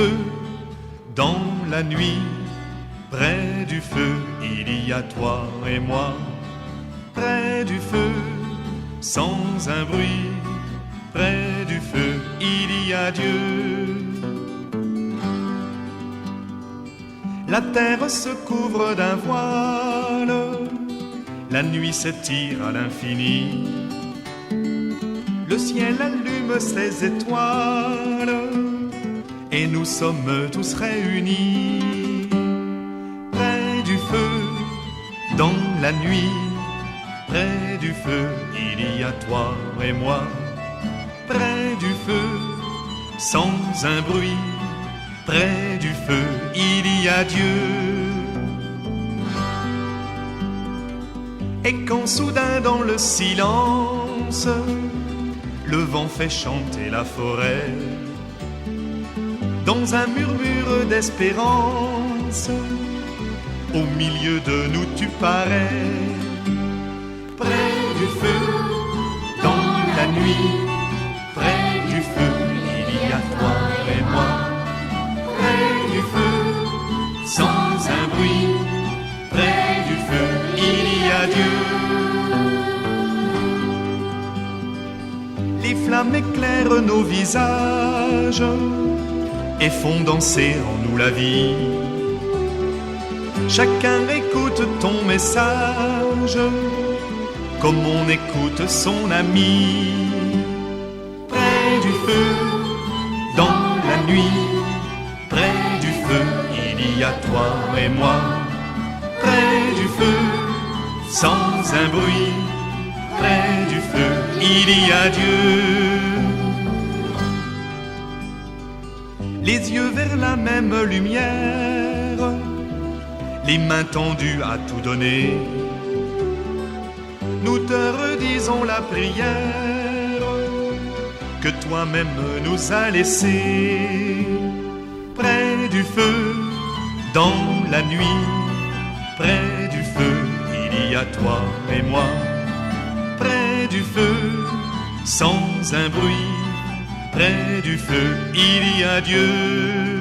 feu, dans la nuit, près du feu, il y a toi et moi. Près du feu, sans un bruit, près du feu, il y a Dieu. La terre se couvre d'un voile, la nuit s'étire à l'infini. Le ciel allume ses étoiles et nous sommes tous réunis. Près du feu, dans la nuit, près du feu, il y a toi et moi. Près du feu, sans un bruit, près du feu, il y a Dieu. Et quand soudain dans le silence, le vent fait chanter la forêt, dans un murmure d'espérance, au milieu de nous tu parais. Près du feu, dans la nuit, près du feu, il y a toi et moi. Près du feu, sans un bruit, près du feu, il y a Dieu. Les flammes éclairent nos visages et font danser en nous la vie. Chacun écoute ton message comme on écoute son ami. Près du feu, dans la nuit, près du feu, il y a toi et moi. Près du feu, sans un bruit, près du feu, il y a Dieu. Les yeux vers la même lumière, les mains tendues à tout donner, nous te redisons la prière que toi-même nous as laissée. Près du feu, dans la nuit, près du feu, il y a toi et moi. Près du feu, sans un bruit, près du feu, il y a Dieu.